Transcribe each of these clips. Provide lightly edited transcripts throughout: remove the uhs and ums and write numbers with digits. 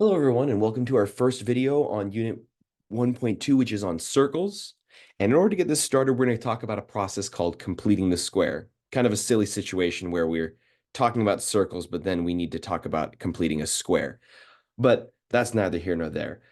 Hello, everyone, and welcome to our first video on Unit 1.2, which is on circles. And in order to get this started, we're going to talk about a process called completing the square. Kind of a silly situation where we're talking about circles, but then we need to talk about completing a square. But that's neither here nor there.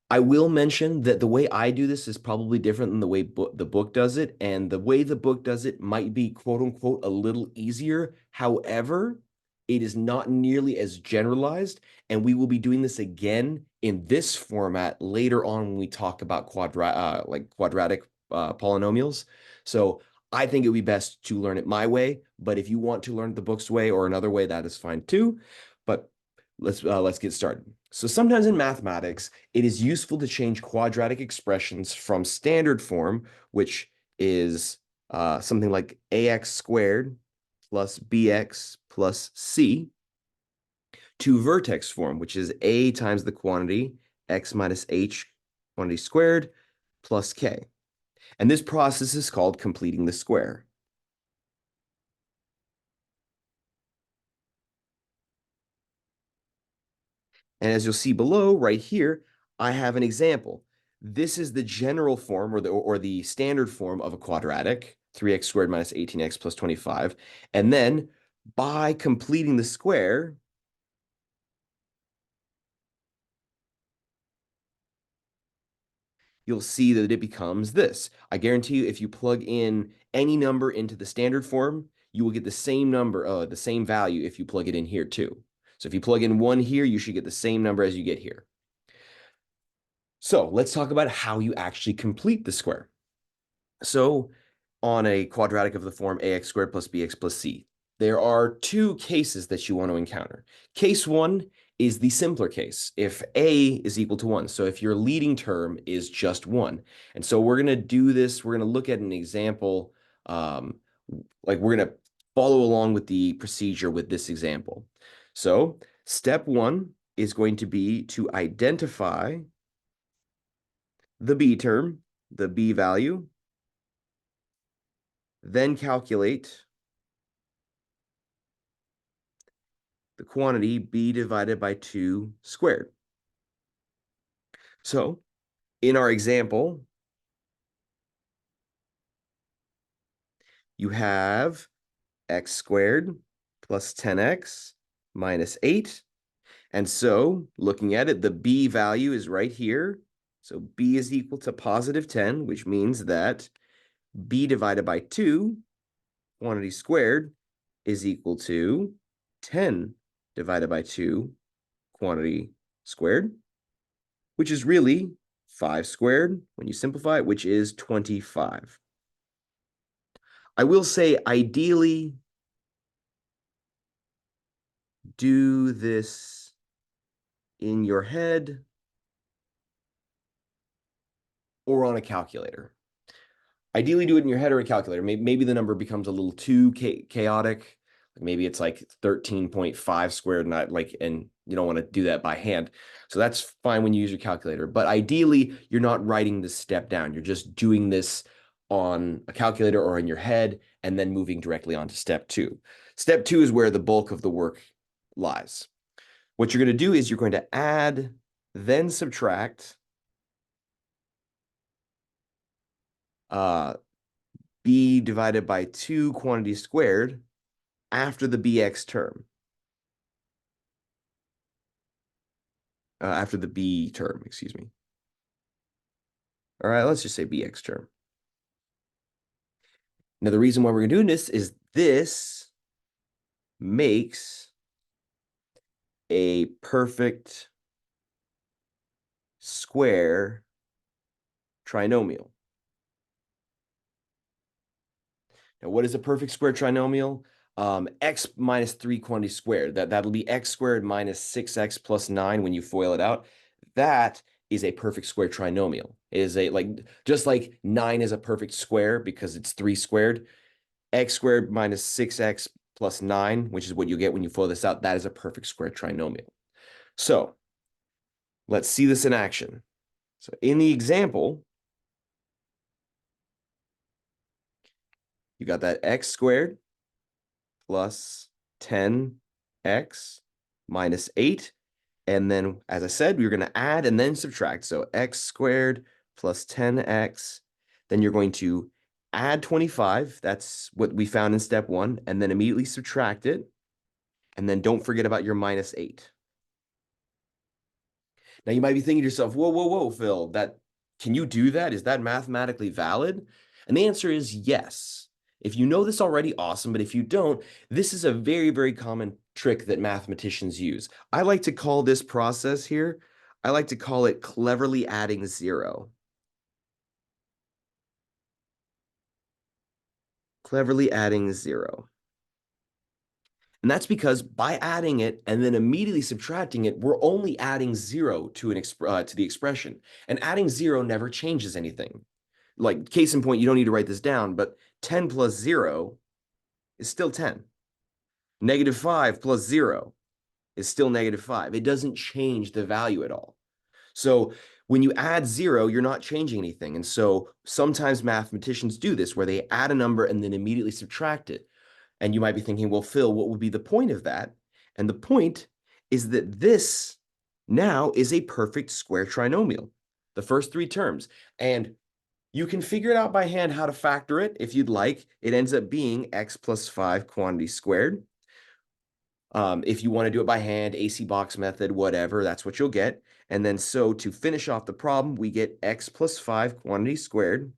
I will mention that the way I do this is probably different than the way the book does it, and the way the book does it might be quote unquote a little easier. However, it is not nearly as generalized, and we will be doing this again in this format later on when we talk about quadratic polynomials. So I think it would be best to learn it my way, but if you want to learn the book's way or another way, that is fine too. But let's get started. So sometimes in mathematics, it is useful to change quadratic expressions from standard form, which is something like ax squared plus bx plus c, to vertex form, which is a times the quantity x minus h quantity squared plus k. And this process is called completing the square. And as you'll see below right here, I have an example. This is the general form or the standard form of a quadratic, 3x squared minus 18x plus 25. And then by completing the square, you'll see that it becomes this. I guarantee you, if you plug in any number into the standard form, you will get the same number, the same value if you plug it in here too. So if you plug in 1 here, you should get the same number as you get here. So let's talk about how you actually complete the square. So on a quadratic of the form ax squared plus bx plus c, there are two cases that you want to encounter. Case one is the simpler case, if a is equal to 1. So if your leading term is just 1. And so we're going to do this. We're going to look at an example. Like we're going to follow along with the procedure with this example. So step 1 is going to be to identify the b term, the b value, then calculate the quantity b divided by 2 squared. So in our example, you have x squared plus 10x minus 8. And so looking at it, the b value is right here. So b is equal to positive 10, which means that b divided by 2, quantity squared, is equal to 10 divided by 2, quantity squared, which is really 5 squared when you simplify it, which is 25. I will say, ideally, do this in your head or on a calculator. Ideally, do it in your head or a calculator. Maybe the number becomes a little too chaotic. Maybe it's like 13.5 squared, and you don't want to do that by hand. So that's fine when you use your calculator. But ideally, you're not writing this step down. You're just doing this on a calculator or in your head and then moving directly on to step 2. Step 2 is where the bulk of the work lies. What you're going to do is you're going to add, then subtract b divided by 2 quantity squared after the bx term. After the b term, excuse me. All right, let's just say bx term. Now, the reason why we're doing this is this makes a perfect square trinomial. Now, what is a perfect square trinomial? X minus 3 quantity squared. That'll be x squared minus 6x plus 9 when you FOIL it out. That is a perfect square trinomial. It is just like 9 is a perfect square because it's 3 squared. X squared minus 6x plus 9, which is what you get when you FOIL this out, that is a perfect square trinomial. So let's see this in action. So in the example, you got that x squared plus 10x minus 8. And then, as I said, we're going to add and then subtract. So x squared plus 10x. Then you're going to add 25. That's what we found in step 1. And then immediately subtract it. And then don't forget about your minus 8. Now, you might be thinking to yourself, whoa, whoa, whoa, Phil, can you do that? Is that mathematically valid? And the answer is yes. If you know this already, awesome. But if you don't, this is a very, very common trick that mathematicians use. I like to call this process here, I like to call it cleverly adding 0. Cleverly adding 0. And that's because by adding it and then immediately subtracting it, we're only adding 0 to the expression. And adding 0 never changes anything. Like, case in point, you don't need to write this down, but 10 plus 0 is still 10. Negative 5 plus 0 is still negative 5. It doesn't change the value at all. So when you add 0, you're not changing anything. And so sometimes mathematicians do this where they add a number and then immediately subtract it. And you might be thinking, well, Phil, what would be the point of that? And the point is that this now is a perfect square trinomial, the first 3 terms. And you can figure it out by hand how to factor it if you'd like. It ends up being x plus 5 quantity squared. If you want to do it by hand, AC box method, whatever, that's what you'll get. And then so to finish off the problem, we get x plus 5 quantity squared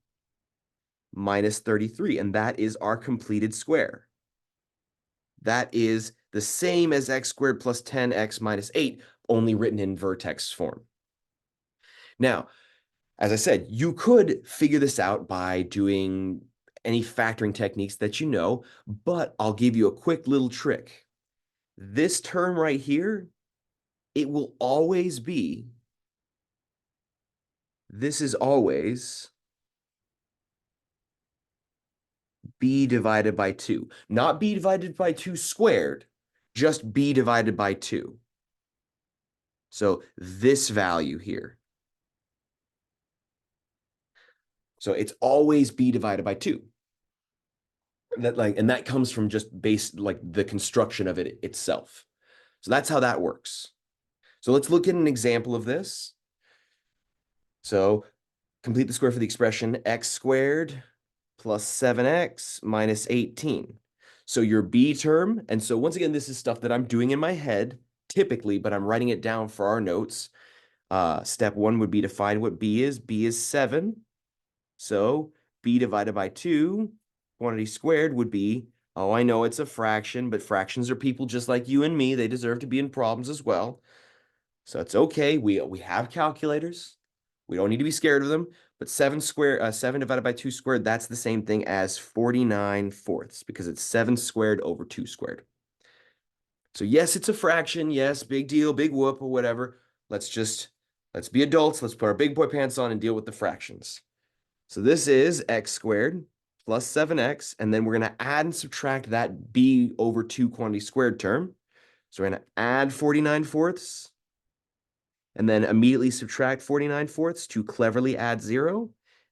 minus 33. And that is our completed square. That is the same as x squared plus 10x minus 8, only written in vertex form. Now, as I said, you could figure this out by doing any factoring techniques that you know, but I'll give you a quick little trick. This term right here, it will always be, this is always b divided by 2. Not b divided by 2 squared, just b divided by 2. So this value here. So it's always b divided by 2. And that comes from just the construction of it itself. So that's how that works. So let's look at an example of this. So complete the square for the expression x squared plus 7x minus 18. So your b term, and so once again, this is stuff that I'm doing in my head typically, but I'm writing it down for our notes. Step 1 would be to find what b is. B is 7. So b divided by 2, quantity squared would be, oh, I know it's a fraction, but fractions are people just like you and me. They deserve to be in problems as well. So it's okay. We have calculators. We don't need to be scared of them. But 7 divided by 2 squared, that's the same thing as 49/4 because it's 7 squared over 2 squared. So yes, it's a fraction. Yes, big deal, big whoop or whatever. Let's be adults. Let's put our big boy pants on and deal with the fractions. So this is x squared plus 7x, and then we're going to add and subtract that b over 2 quantity squared term. So we're going to add 49/4 and then immediately subtract 49/4 to cleverly add 0.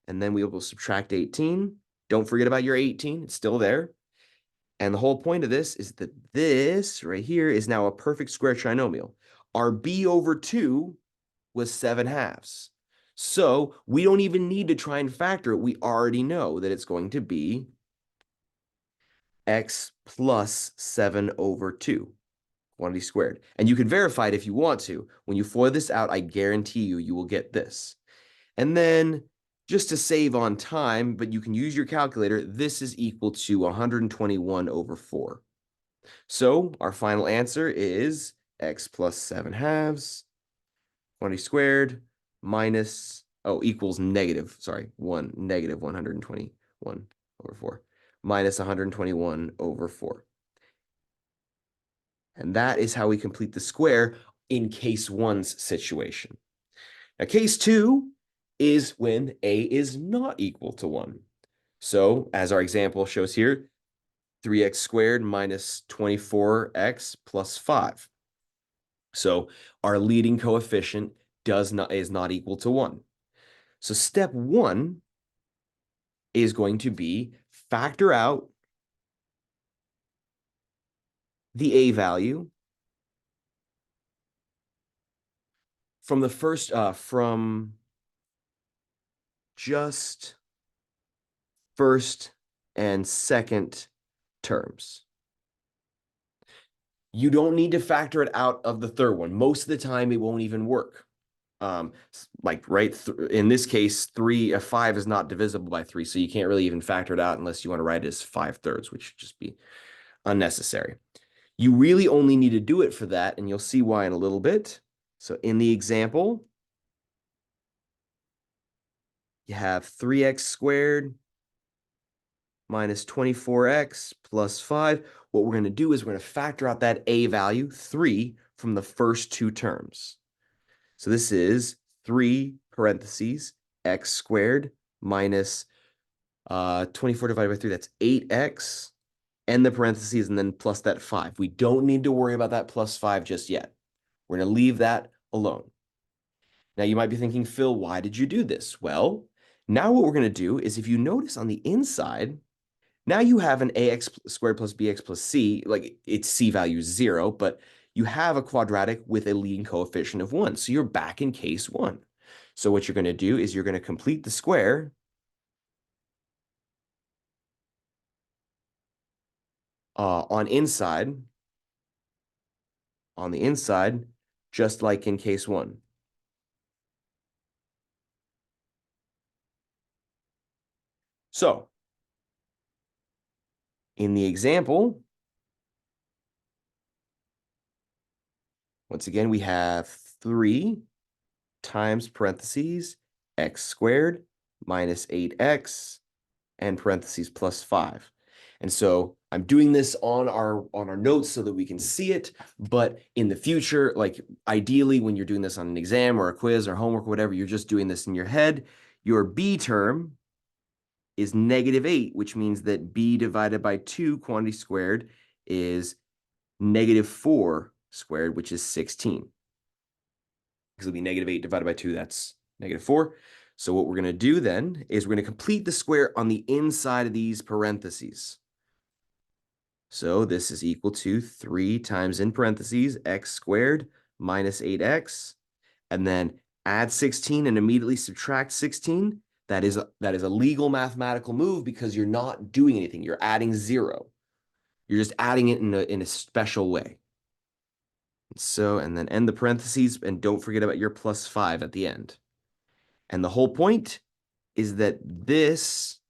And then we will subtract 18. Don't forget about your 18. It's still there. And the whole point of this is that this right here is now a perfect square trinomial. Our b over 2 was 7/2. So we don't even need to try and factor it. We already know that it's going to be x plus 7 over 2. Quantity squared. And you can verify it if you want to. When you FOIL this out, I guarantee you will get this. And then just to save on time, but you can use your calculator, this is equal to 121 over 4. So our final answer is x plus 7/2, quantity squared, minus, equals negative 121 over 4, minus 121 over 4. And that is how we complete the square in case 1's situation. Now, case 2 is when a is not equal to 1. So, as our example shows here, 3x squared minus 24x plus 5. So, our leading coefficient is not equal to 1. So, step 1 is going to be factor out the a value from the first, from just first and second terms. You don't need to factor it out of the third one. Most of the time, it won't even work. Like in this case, 5 is not divisible by 3, so you can't really even factor it out unless you want to write it as 5/3, which would just be unnecessary. You really only need to do it for that, and you'll see why in a little bit. So in the example, you have 3x squared minus 24x plus 5. What we're going to do is we're going to factor out that a value, 3, from the first two terms. So this is 3 parentheses x squared minus 24 divided by 3. That's 8x, and the parentheses, and then plus that 5. We don't need to worry about that plus 5 just yet. We're going to leave that alone. Now, you might be thinking, Phil, why did you do this? Well, now what we're going to do is, if you notice on the inside, now you have an ax squared plus bx plus c, like its c value is 0, but you have a quadratic with a leading coefficient of 1. So you're back in case 1. So what you're going to do is you're going to complete the square on the inside, just like in case 1. So in the example, once again, we have 3 times parentheses x squared minus 8x and parentheses plus 5. And so I'm doing this on our notes so that we can see it, but in the future, like ideally when you're doing this on an exam or a quiz or homework or whatever, you're just doing this in your head. Your b term is -8, which means that b divided by 2 quantity squared is -4 squared, which is 16. Because it'll be -8 divided by 2, that's -4. So what we're going to do then is we're going to complete the square on the inside of these parentheses. So this is equal to 3 times in parentheses x squared minus 8x, and then add 16 and immediately subtract 16. That is a legal mathematical move because you're not doing anything. You're adding 0. You're just adding it in a special way. So, and then end the parentheses, and don't forget about your plus 5 at the end. And the whole point is that these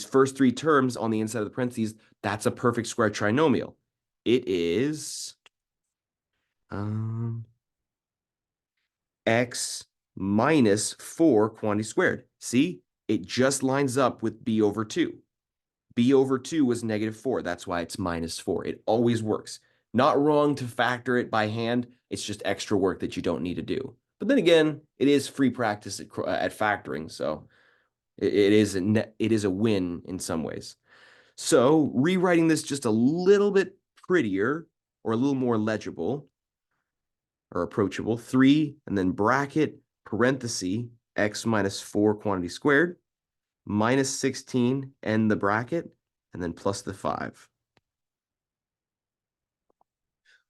first 3 terms on the inside of the parentheses, that's a perfect square trinomial. It is x minus 4 quantity squared. See, it just lines up with b over 2. b over 2 was -4. That's why it's -4. It always works. Not wrong to factor it by hand. It's just extra work that you don't need to do. But then again, it is free practice at factoring, so it is a win in some ways. So rewriting this just a little bit prettier or a little more legible or approachable, 3 and then bracket parenthesis x minus 4 quantity squared minus 16 end the bracket and then plus the 5.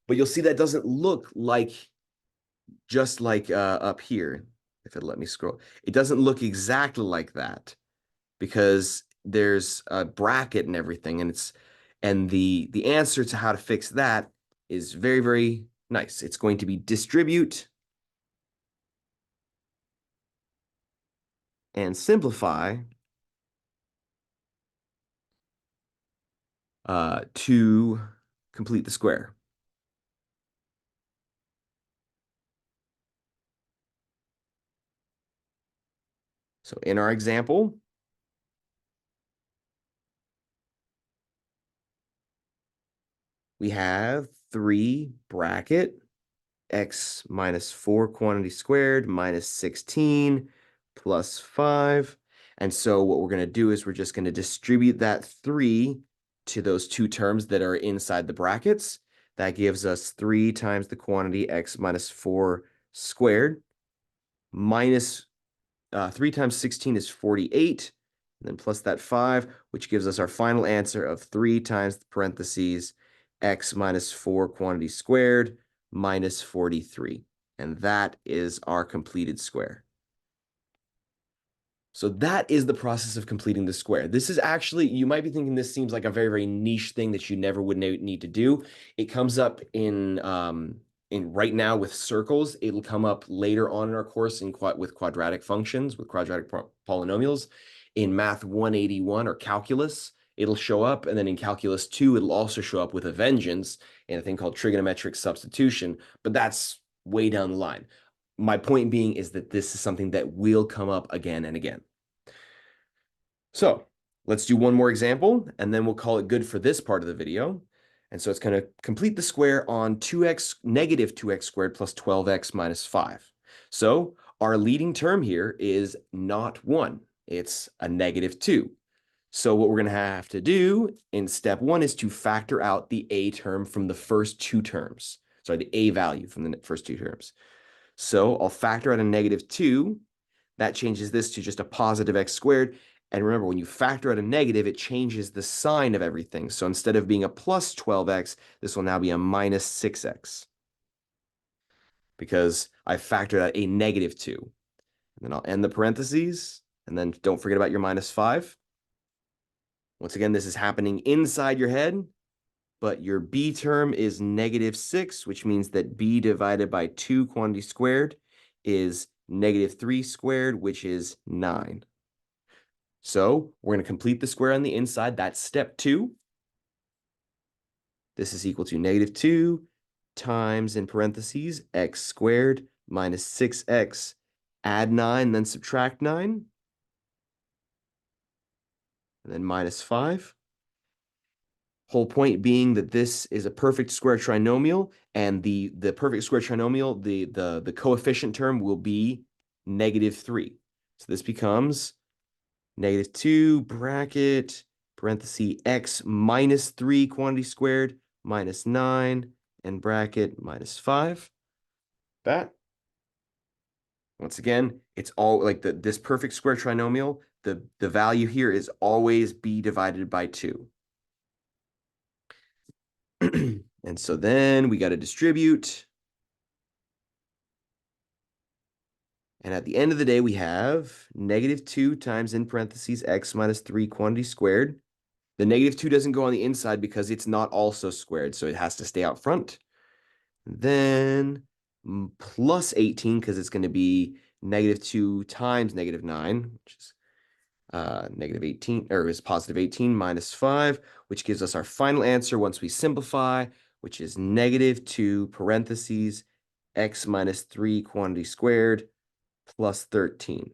But you'll see that doesn't look like just like up here. If it'll let me scroll, it doesn't look exactly like that because there's a bracket and everything, and the answer to how to fix that is very, very nice. It's going to be distribute and simplify to complete the square. So in our example, we have 3 bracket x minus 4 quantity squared minus 16 plus 5. And so what we're going to do is we're just going to distribute that 3 to those 2 terms that are inside the brackets. That gives us 3 times the quantity x minus 4 squared minus 3 times 16 is 48, and then plus that 5, which gives us our final answer of 3 times the parentheses x minus 4 quantity squared minus 43. And that is our completed square. So that is the process of completing the square. This is actually, you might be thinking this seems like a very, very niche thing that you never would need to do. It comes up in right now with circles. It'll come up later on in our course with quadratic functions, with quadratic polynomials. In Math 181 or calculus, it'll show up. And then in Calculus 2, it'll also show up with a vengeance in a thing called trigonometric substitution. But that's way down the line. My point being is that this is something that will come up again and again. So let's do one more example, and then we'll call it good for this part of the video. And so it's going to complete the square on negative 2x squared plus 12x minus 5. So our leading term here is not 1. It's a negative 2. So what we're going to have to do in step 1 is to factor out the a term from the first two terms. Sorry, the a value from the first two terms. So I'll factor out a negative 2. That changes this to just a positive x squared. And remember, when you factor out a negative, it changes the sign of everything. So instead of being a plus 12x, this will now be a minus 6x. Because I factored out a negative 2. And then I'll end the parentheses. And then don't forget about your minus 5. Once again, this is happening inside your head. But your b term is negative 6, which means that b divided by 2 quantity squared is negative 3 squared, which is 9. So we're going to complete the square on the inside. That's step 2. This is equal to negative 2 times, in parentheses, x squared minus 6x. Add 9, then subtract 9. And then minus 5. Whole point being that this is a perfect square trinomial, and the perfect square trinomial, the coefficient term will be negative 3. So this becomes negative 2 bracket, parenthesis, x minus 3 quantity squared minus 9, and bracket minus 5. That. Once again, it's all like this perfect square trinomial, the value here is always b divided by 2. And so then we got to distribute. And at the end of the day, we have negative 2 times, in parentheses, x minus 3 quantity squared. The negative 2 doesn't go on the inside because it's not also squared, so it has to stay out front. Then plus 18, because it's going to be negative 2 times negative 9, which is negative 18, or is positive 18 minus 5, which gives us our final answer once we simplify, which is negative 2 parentheses x minus 3 quantity squared plus 13.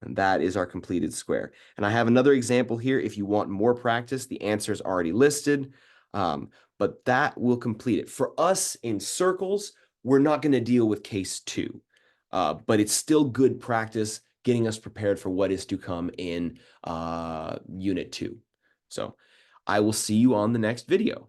And that is our completed square. And I have another example here. If you want more practice, the answer is already listed, but that will complete it. For us in circles, we're not going to deal with case 2, but it's still good practice getting us prepared for what is to come in Unit 2. So I will see you on the next video.